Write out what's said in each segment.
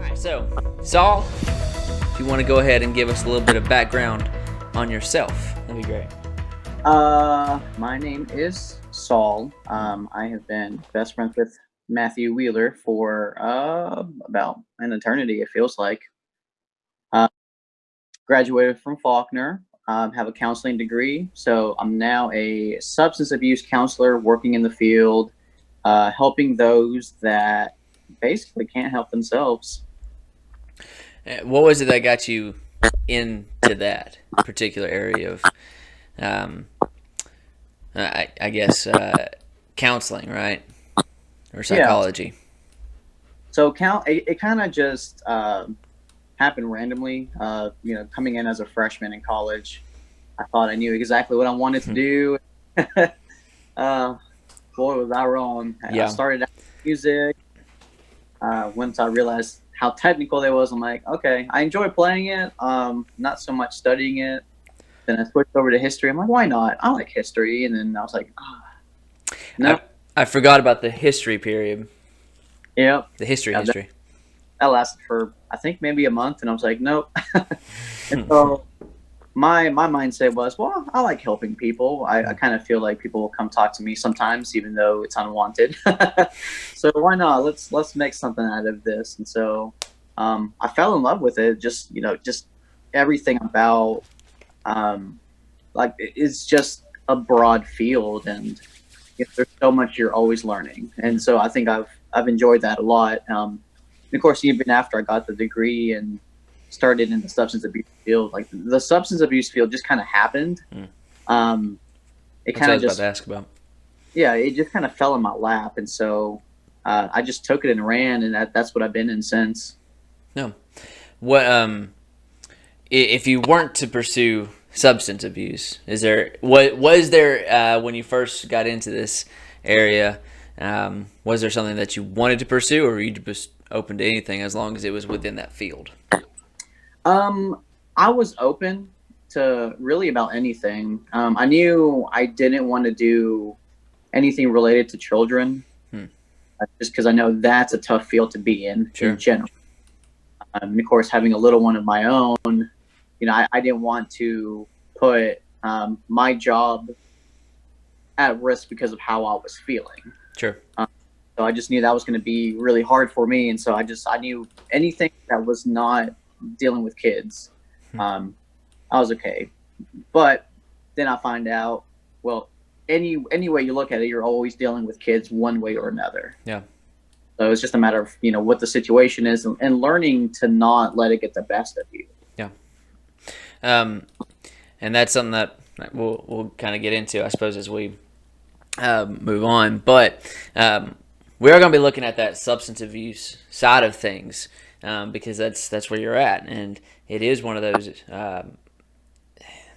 right, so Saul, if you want to go ahead and give us a little bit of background on yourself, that'd be great. My name is Saul. I have been best friends with Matthew Wheeler for about an eternity, it feels like. Uh, Graduated from Faulkner, have a counseling degree. So I'm now a substance abuse counselor working in the field, helping those that basically can't help themselves. What was it that got you into that particular area of, um, I guess, counseling, right, or Yeah. psychology? So it kind of just happened randomly. Coming in as a freshman in college, I thought I knew exactly what I wanted to Hmm. do. uh, Boy, was I wrong. I Yeah. started out with music. Once I realized how technical it was, I'm like, okay, I enjoy playing it. Not so much studying it. Then I switched over to history. I'm like, why not? I like history. And then I was like, no, I I forgot about the history period, yep, the history yeah, history. that lasted for I think maybe a month, and I was like, nope. And so my mindset was, well, I like helping people. I kind of feel like people will come talk to me sometimes, even though it's unwanted. So why not? Let's make something out of this. And so I fell in love with it. Just everything about um, it's just a broad field, and there's so much you're always learning. And so I think I've enjoyed that a lot. And of course, even after I got the degree and started in the substance abuse field, like the substance abuse field just kind of happened. Mm. Um, it That's what kind I of was about to just, ask about. yeah, it just kind of fell in my lap. And so I just took it and ran, and that's what I've been in since. No, what if you weren't to pursue substance abuse? Is there what was there when you first got into this area? Was there something that you wanted to pursue, or were you just open to anything as long as it was within that field? Um, I was open to really about anything. I knew I didn't want to do anything related to children, Hmm. just because I know that's a tough field to be in Sure. general. And of course, having a little one of my own, I didn't want to put my job at risk because of how I was feeling. Sure. Um, so I just knew that was going to be really hard for me, and so I knew anything that was not dealing with kids, Hmm. um, I was okay. But then I find out, well, any way you look at it, you're always dealing with kids one way or another. Yeah. So it's just a matter of what the situation is, and learning to not let it get the best of you. Yeah. Um, and that's something that we'll kind of get into, I suppose, as we move on. But we are going to be looking at that substance abuse side of things because that's where you're at, and it is one of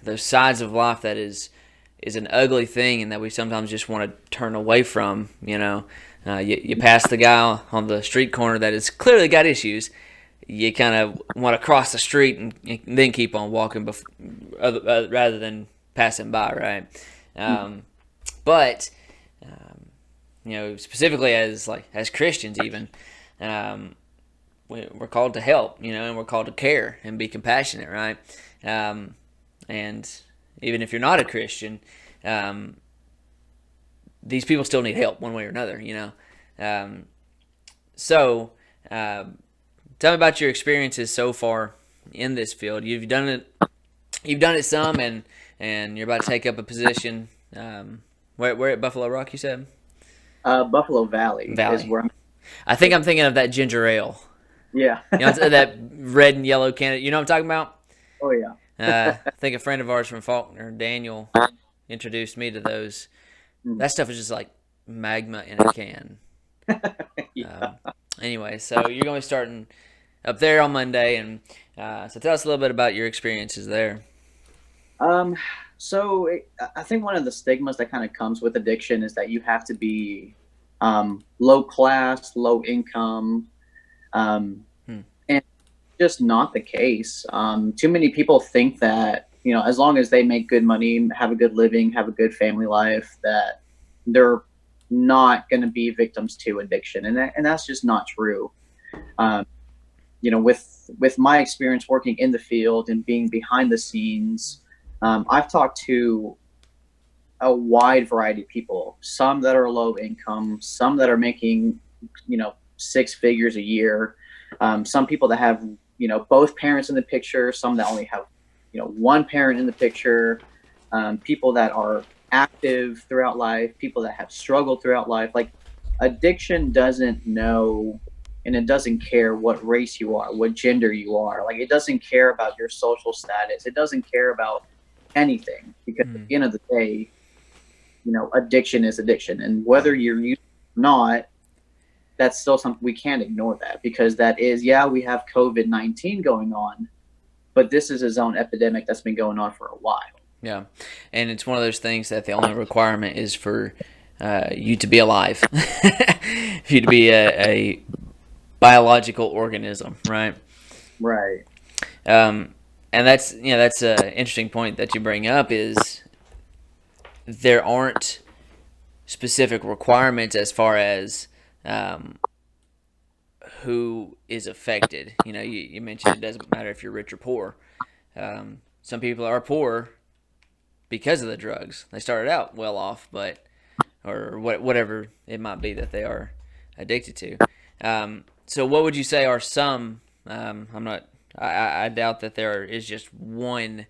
those sides of life that is an ugly thing, and that we sometimes just want to turn away from. You pass the guy on the street corner that has clearly got issues. You kind of want to cross the street and then keep on walking rather than passing by, right? But specifically as Christians, even um, we're called to help, and we're called to care and be compassionate, right? And even if you're not a Christian, um, these people still need help one way or another. Um, so, tell me about your experiences so far in this field. You've done it some, and you're about to take up a position. Where at Buffalo Rock, you said? Buffalo Valley is Valley. where I'm. I think I'm thinking of that ginger ale. Yeah. That red and yellow can. You know what I'm talking about? Oh yeah. I think a friend of ours from Faulkner, Daniel, introduced me to those. Mm. That stuff is just like magma in a can. Yeah. Um, anyway, so you're going to be starting up there on Monday, and so tell us a little bit about your experiences there. Um, I think one of the stigmas that kind of comes with addiction is that you have to be low class, low income, um, Hmm. and just not the case. Too many people think that as long as they make good money, have a good living, have a good family life, that they're not going to be victims to addiction, and that's just not true. Um, with my experience working in the field and being behind the scenes, I've talked to a wide variety of people. Some that are low income, some that are making, six figures a year. Some people that have, both parents in the picture. Some that only have, one parent in the picture. People that are active throughout life. People that have struggled throughout life. Like, addiction doesn't know, and it doesn't care what race you are, what gender you are. Like, it doesn't care about your social status. It doesn't care about anything, because at Mm. the end of the day, addiction is addiction, and Yeah. whether you're using it or not, that's still something we can't ignore, that because that is, yeah, we have COVID-19 going on, but this is a zone epidemic that's been going on for a while. Yeah, and it's one of those things that the only requirement is for you to be alive, for you to be a biological organism, right? Right. Um, and that's an interesting point that you bring up is there aren't specific requirements as far as um, who is affected. You mentioned it doesn't matter if you're rich or poor. Some people are poor because of the drugs. They started out well off, but or whatever it might be that they are addicted to. So, what would you say are some? I'm not. I doubt that there is just one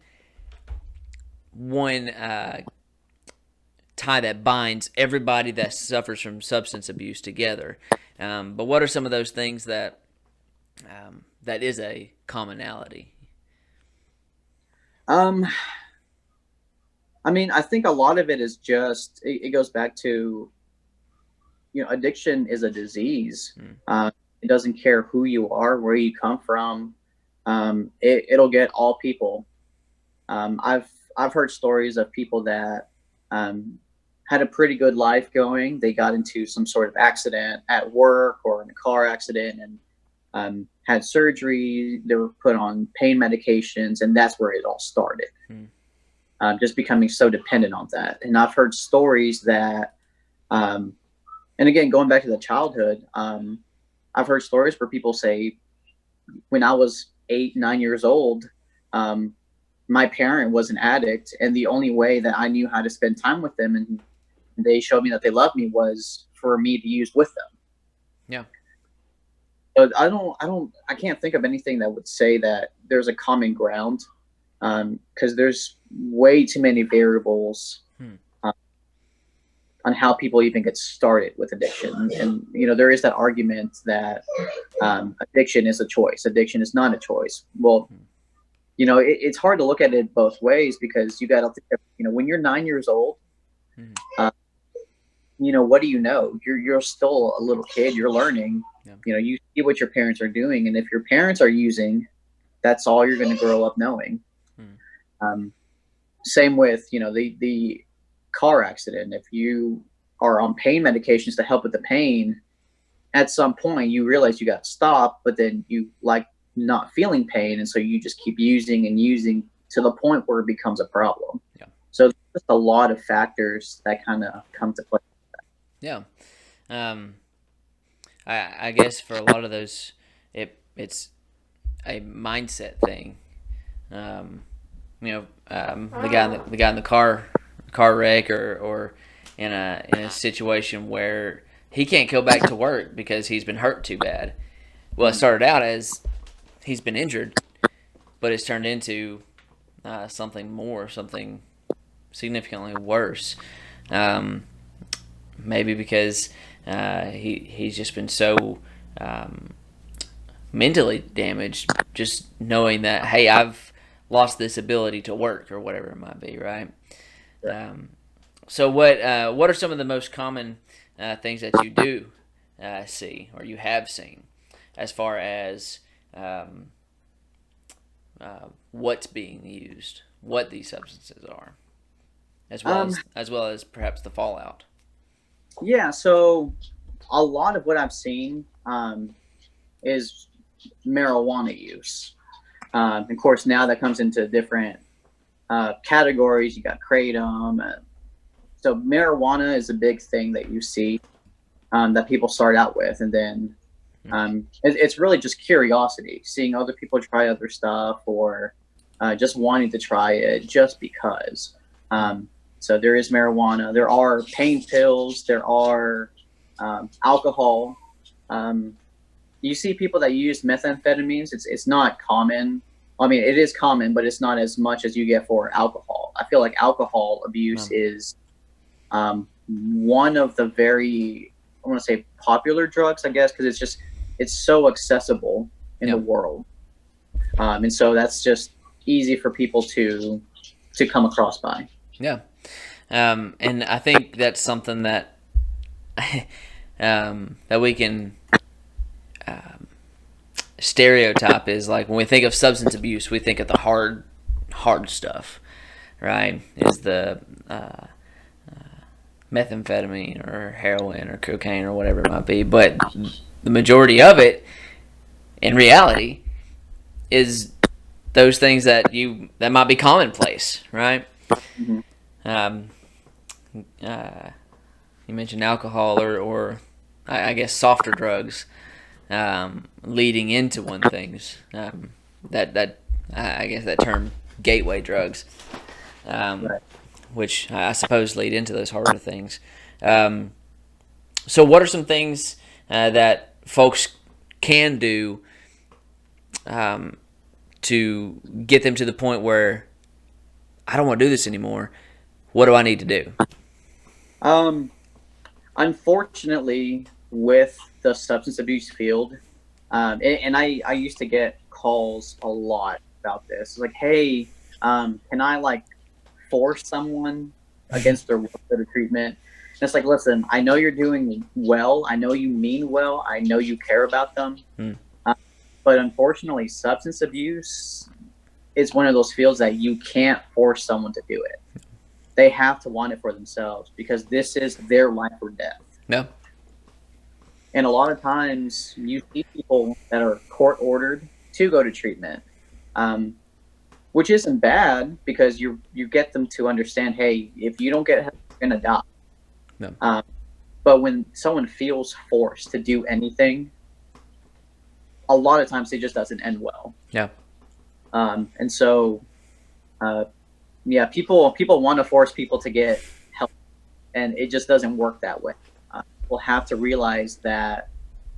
tie that binds everybody that suffers from substance abuse together. But what are some of those things that is a commonality? um I mean, I think a lot of it is just, it goes back to, addiction is a disease. Mm. It doesn't care who you are, where you come from. It'll get all people. I've heard stories of people that had a pretty good life going. They got into some sort of accident at work or in a car accident, and had surgery. They were put on pain medications, and that's where it all started. Mm. Just becoming so dependent on that. And I've heard stories that, and again, going back to the childhood, I've heard stories where people say, when I was 8, 9 years old, um, my parent was an addict, and the only way that I knew how to spend time with them and they showed me that they loved me was for me to use with them. Yeah. But I can't think of anything that would say that there's a common ground, because there's way too many variables Hmm. on how people even get started with addiction. And there is that argument that addiction is a choice. Addiction is not a choice. Well, it's hard to look at it both ways, because you got to think, when you're 9 years old, Hmm. what do you know? You're still a little kid. You're learning. Yeah. You see what your parents are doing, and if your parents are using, that's all you're going to grow up knowing. Hmm. Same with the car accident. If you are on pain medications to help with the pain, at some point you realize you got to stop, but then you like not feeling pain, and so you just keep using and using to the point where it becomes a problem. Yeah. So there's just a lot of factors that kind of come to play. Yeah. Um, I guess for a lot of those, it's a mindset thing. Um, the guy in the car wreck, or in a situation where he can't go back to work because he's been hurt too bad. Well, it started out as he's been injured, but it's turned into something significantly worse. Um, Maybe because he's just been so mentally damaged, just knowing that, hey, I've lost this ability to work or whatever it might be, right? Um, so what are some of the most common things that you do see or you have seen as far as what's being used, what these substances are, as well as perhaps the fallout? Yeah, so a lot of what I've seen is marijuana use. Of course, now that comes into different categories. You got kratom. So marijuana is a big thing that you see, that people start out with, and then It's really just curiosity, seeing other people try other stuff, or just wanting to try it just because. So there is marijuana. There are pain pills. There are alcohol. Um, you see people that use methamphetamines. It's not common. I mean, it is common, but it's not as much as you get for alcohol. I feel like alcohol abuse is one of the very, I want to say, popular drugs, I guess, because it's so accessible in the world, and so that's just easy for people to come across by. Yeah, and I think that's something that that we can stereotype is like when we think of substance abuse, we think of the hard stuff, right? Is the methamphetamine or heroin or cocaine or whatever it might be, but the majority of it, in reality, is those things that might be commonplace, right? Mm-hmm. You mentioned alcohol or I guess softer drugs leading into one things that I guess that term gateway drugs, Right. which I suppose lead into those harder things. So what are some things that folks can do to get them to the point where I don't want to do this anymore? What do I need to do? Unfortunately, with the substance abuse field, and I used to get calls a lot about this. It's like, hey, can I like force someone against their will to go to treatment? And it's like, listen, I know you're doing well. I know you mean well. I know you care about them. But unfortunately, substance abuse is one of those fields that you can't force someone to do it. They have to want it for themselves because this is their life or death. No. And a lot of times you see people that are court ordered to go to treatment, which isn't bad because you get them to understand, hey, if you don't get help, you're going to die. No. But when someone feels forced to do anything, a lot of times it just doesn't end well. Yeah. And so, people want to force people to get help, and it just doesn't work that way. People have to realize that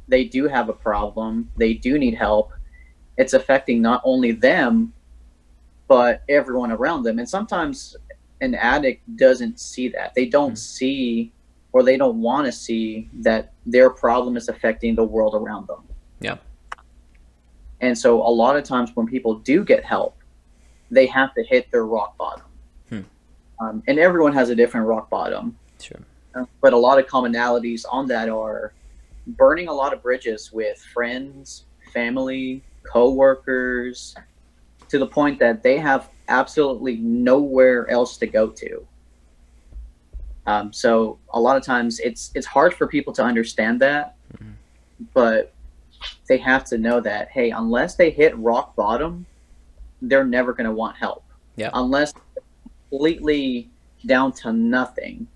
they do have a problem. They do need help. It's affecting not only them, but everyone around them. And sometimes an addict doesn't see that. They don't see, or they don't want to see that their problem is affecting the world around them. Yeah. And so a lot of times when people do get help, they have to hit their rock bottom. And everyone has a different rock bottom. Sure. But a lot of commonalities on that are burning a lot of bridges with friends, family, co-workers, to the point that they have absolutely nowhere else to go to. So a lot of times it's hard for people to understand that, but they have to know that, hey, unless they hit rock bottom, they're never going to want help. Yeah. Unless they're completely down to nothing,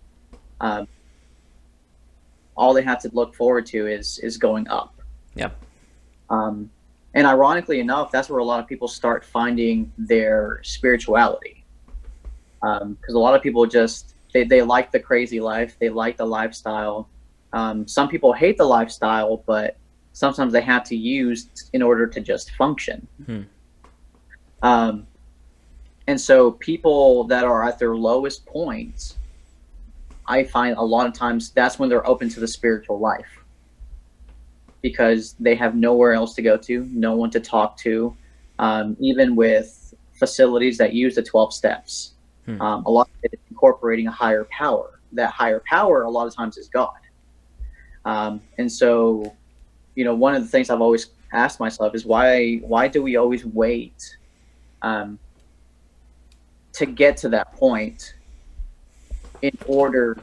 all they have to look forward to is going up. Yeah. And ironically enough, that's where a lot of people start finding their spirituality. Because a lot of people just, they like the crazy life. They like the lifestyle. Some people hate the lifestyle, but sometimes they have to use in order to just function. And so people that are at their lowest points, I find a lot of times that's when they're open to the spiritual life, because they have nowhere else to go to, no one to talk to, even with facilities that use the 12 steps. A lot of it is incorporating a higher power. That higher power a lot of times is God. And so, one of the things I've always asked myself is why do we always wait to get to that point in order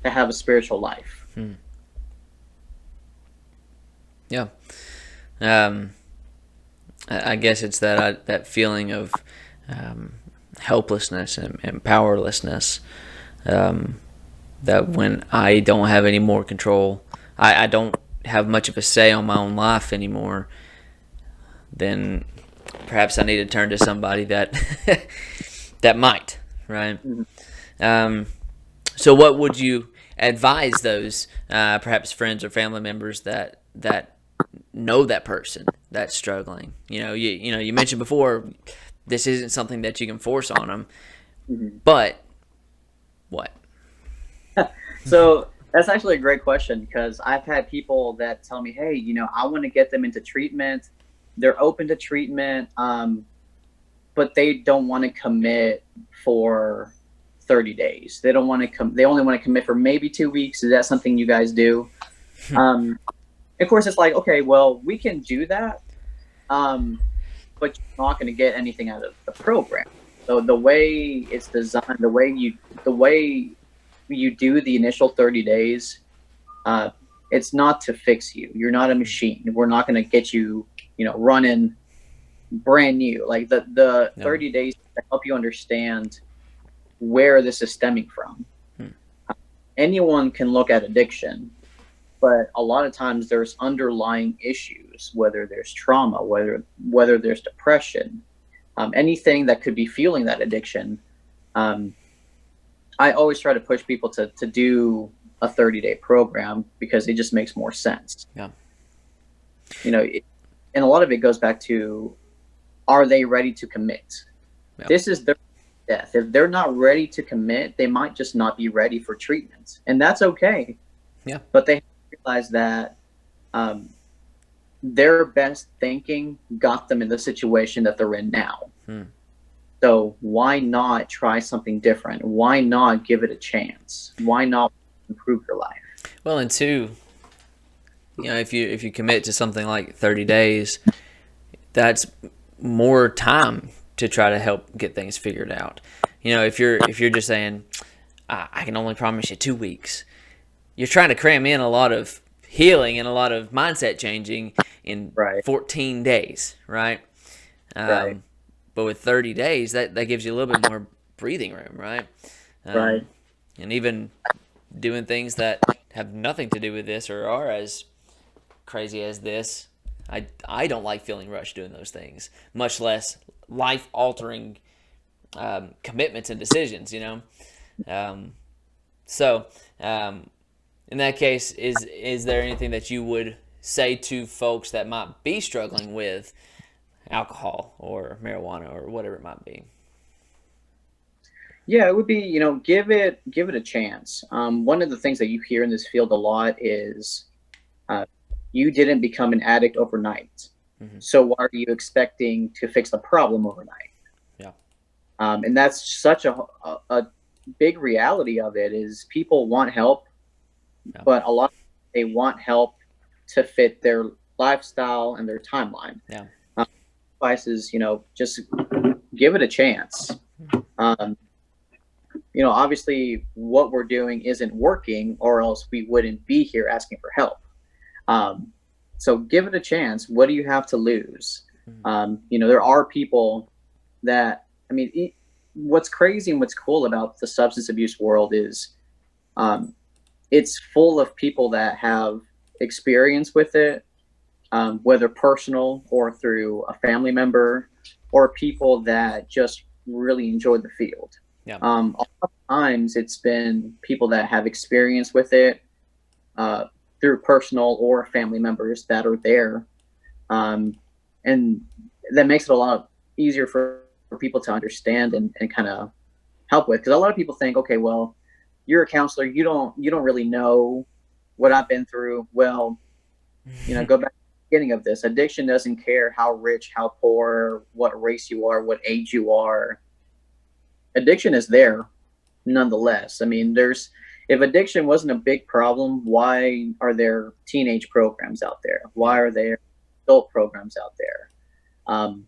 to have a spiritual life? Yeah. I guess it's that feeling of helplessness and powerlessness, that when I don't have any more control, I don't have much of a say on my own life anymore, then perhaps I need to turn to somebody that that might, right? So what would you advise those perhaps friends or family members that know that person that's struggling? You mentioned before this isn't something that you can force on them, but what? So that's actually a great question, because I've had people that tell me, hey, I want to get them into treatment. They're open to treatment, but they don't want to commit for 30 days. They don't want to they only want to commit for maybe 2 weeks. Is that something you guys do? Of course, it's like, okay, well, we can do that, but you're not going to get anything out of the program. So the way it's designed, the way you do the initial 30 days, it's not to fix you. You're not a machine. We're not going to get you, running brand new. Like the 30 days to help you understand where this is stemming from. Anyone can look at addiction, but a lot of times there's underlying issues, whether there's trauma, whether there's depression, anything that could be fueling that addiction. I always try to push people to do a 30-day program, because it just makes more sense. Yeah. And a lot of it goes back to, are they ready to commit? Yeah. This is their death. If they're not ready to commit, they might just not be ready for treatment, and that's okay. Yeah. But they realize that their best thinking got them in the situation that they're in now. So why not try something different? Why not give it a chance? Why not improve your life? Well, and two, if you commit to something like 30 days, that's more time to try to help get things figured out. If you're just saying, I can only promise you 2 weeks, you're trying to cram in a lot of healing and a lot of mindset changing in 14 days, right? Right. But with 30 days, that gives you a little bit more breathing room, right? Right. And even doing things that have nothing to do with this or are as crazy as this, I don't like feeling rushed doing those things, much less life-altering commitments and decisions, So in that case, is there anything that you would say to folks that might be struggling with alcohol or marijuana or whatever it might be? Yeah, it would be, give it a chance. One of the things that you hear in this field a lot is, you didn't become an addict overnight. So why are you expecting to fix the problem overnight? Yeah. And that's such a big reality of it, is people want help, but a lot they want help to fit their lifestyle and their timeline. Yeah. Is, just give it a chance. Obviously what we're doing isn't working, or else we wouldn't be here asking for help. So give it a chance. What do you have to lose? There are people that, what's crazy and what's cool about the substance abuse world is, it's full of people that have experience with it, whether personal or through a family member, or people that just really enjoy the field. Yeah. A lot of times it's been people that have experience with it, through personal or family members that are there. And that makes it a lot easier for people to understand and kind of help with. Because a lot of people think, okay, well, you're a counselor, you don't really know what I've been through. Well, go back to the beginning of this. Addiction doesn't care how rich, how poor, what race you are, what age you are. Addiction is there nonetheless. If addiction wasn't a big problem, why are there teenage programs out there? Why are there adult programs out there? And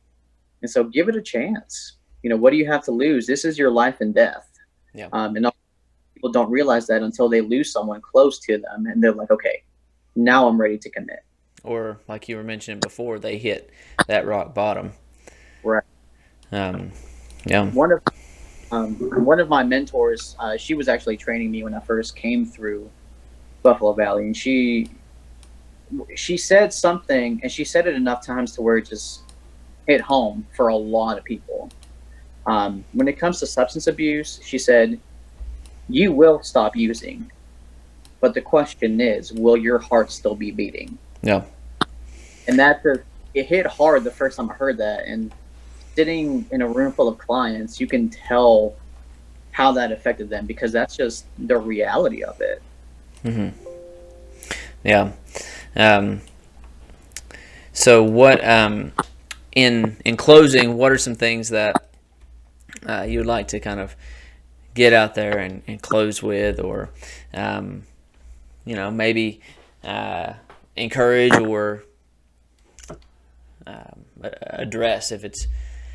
so give it a chance. What do you have to lose? This is your life and death. Yeah. And people don't realize that until they lose someone close to them, and they're like, okay, now I'm ready to commit. Or like you were mentioning before, they hit that rock bottom. Right. Yeah. One of my mentors, she was actually training me when I first came through Buffalo Valley, and she she said something, and she said it enough times to where it just hit home for a lot of people. When it comes to substance abuse, she said, you will stop using, but the question is, will your heart still be beating? Yeah. And it hit hard the first time I heard that. And sitting in a room full of clients, you can tell how that affected them, because that's just the reality of it. Mm-hmm. Yeah. So what, in closing, what are some things that you would like to kind of get out there and close with, or maybe encourage or address, if it's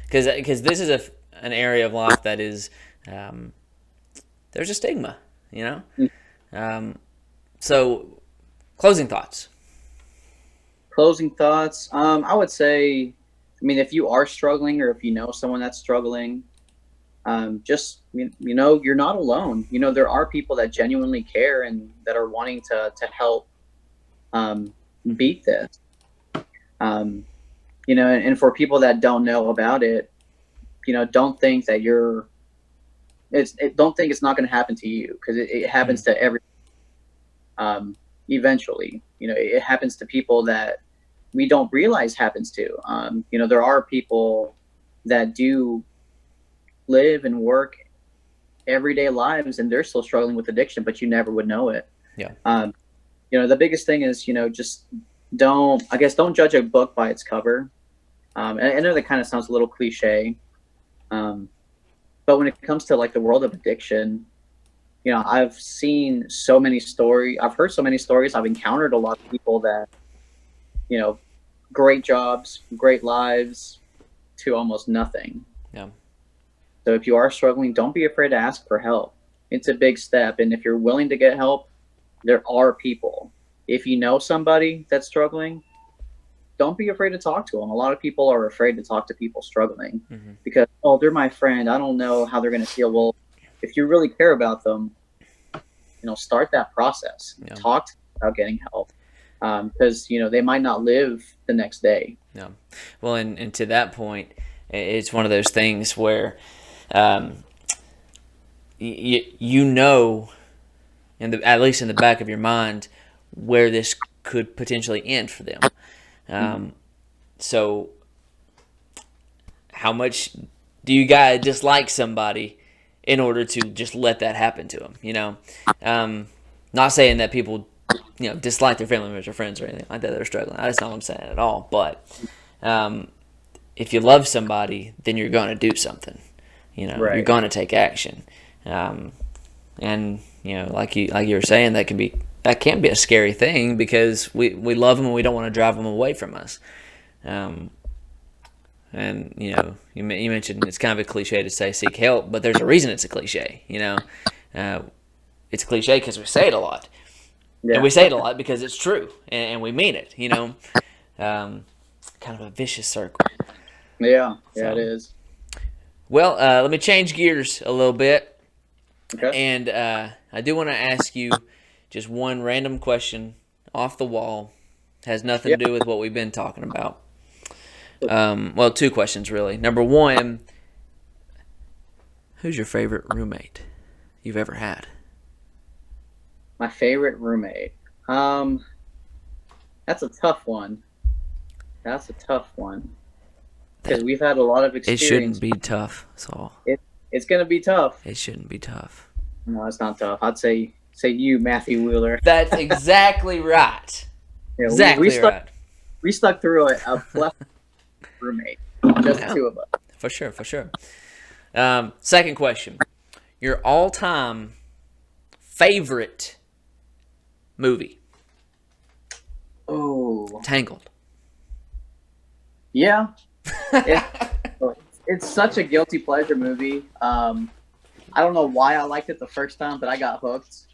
because this is an area of life that is there's a stigma, so closing thoughts. Closing thoughts. I would say, I mean, if you are struggling, or if you know someone that's struggling, just you're not alone. There are people that genuinely care and that are wanting to help beat this. And for people that don't know about it, don't think that don't think it's not going to happen to you, because it happens to everyone. Eventually, it happens to people that we don't realize happens to. There are people that do live and work everyday lives, and they're still struggling with addiction, but you never would know it. Yeah. The biggest thing is, just don't judge a book by its cover. And I know that kind of sounds a little cliche, but when it comes to like the world of addiction, I've seen so many stories, I've heard so many stories, I've encountered a lot of people that, great jobs, great lives, to almost nothing. Yeah. So if you are struggling, don't be afraid to ask for help. It's a big step. And if you're willing to get help, there are people. If you know somebody that's struggling, don't be afraid to talk to them. A lot of people are afraid to talk to people struggling, because, oh, they're my friend, I don't know how they're going to feel. Well, if you really care about them, start that process. Yeah. Talk to them about getting help, because they might not live the next day. Yeah. Well, and to that point, it's one of those things where at least in the back of your mind, where this could potentially end for them. So how much do you guys dislike somebody in order to just let that happen to them? Not saying that people dislike their family members or friends or anything like that are struggling. That's not what I'm saying at all. But if you love somebody, then you're going to do something. Right. You're going to take action. And like you were saying, that can be a scary thing, because we love them and we don't want to drive them away from us. And you mentioned it's kind of a cliche to say seek help, but there's a reason it's a cliche. It's a cliche because we say it a lot. Yeah. And we say it a lot because it's true, and we mean it. Kind of a vicious circle. Yeah, it is. Well, let me change gears a little bit. Okay. And I do want to ask you just one random question off the wall. Has nothing to do with what we've been talking about. Well, two questions, really. Number one, who's your favorite roommate you've ever had? My favorite roommate? That's a tough one. Because we've had a lot of experience. It shouldn't be tough, Saul. It's going to be tough. It shouldn't be tough. No, it's not tough. I'd say you, Matthew Wheeler. That's exactly right. Yeah, exactly right. We stuck through a roommate, just the two of us. For sure. Second question: your all-time favorite movie? Oh, Tangled. Yeah, it's such a guilty pleasure movie. I don't know why I liked it the first time, but I got hooked.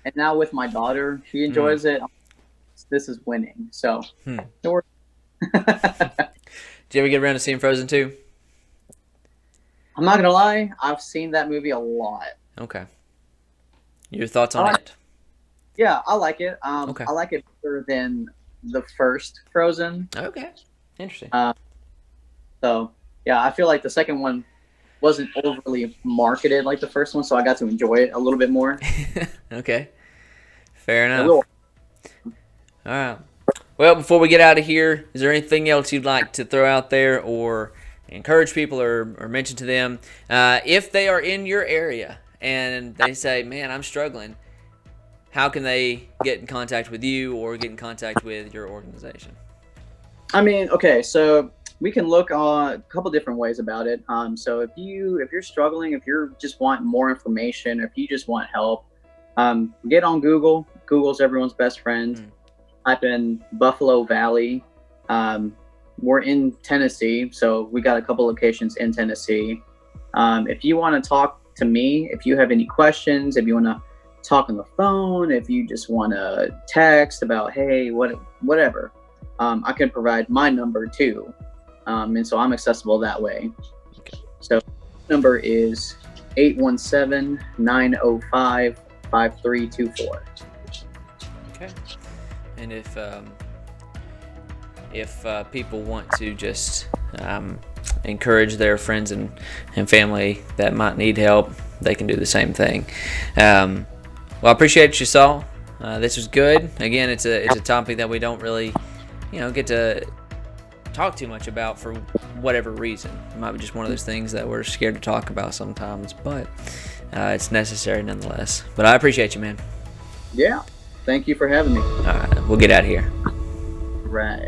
And now with my daughter, she enjoys it. This is winning. So, Did you ever get around to seeing Frozen 2? I'm not going to lie. I've seen that movie a lot. Okay. Your thoughts on it? Yeah, I like it. Okay. I like it better than the first Frozen. Okay, interesting. So yeah, I feel like the second one wasn't overly marketed like the first one, so I got to enjoy it a little bit more. Okay, fair Yeah, enough. All right. Well, before we get out of here, is there anything else you'd like to throw out there or encourage people or mention to them if they are in your area and they say, man, I'm struggling? How can they get in contact with you or get in contact with your organization? I mean, okay, so we can look on a couple different ways about it. So if you're struggling, if you're just want more information, if you just want help, get on Google. Google's everyone's best friend. Type in Buffalo Valley. We're in Tennessee, so we got a couple locations in Tennessee. If you want to talk to me, if you have any questions, if you want to talk on the phone, if you just want to text about, hey, whatever, I can provide my number too. And so I'm accessible that way. Okay. So number is 817-905-5324. Okay. And if people want to just encourage their friends and family that might need help, they can do the same thing. Well, I appreciate you, Saul. This was good. Again, it's a topic that we don't really, get to talk too much about for whatever reason. It might be just one of those things that we're scared to talk about sometimes, but it's necessary nonetheless. But I appreciate you, man. Yeah. Thank you for having me. All right, we'll get out of here. Right.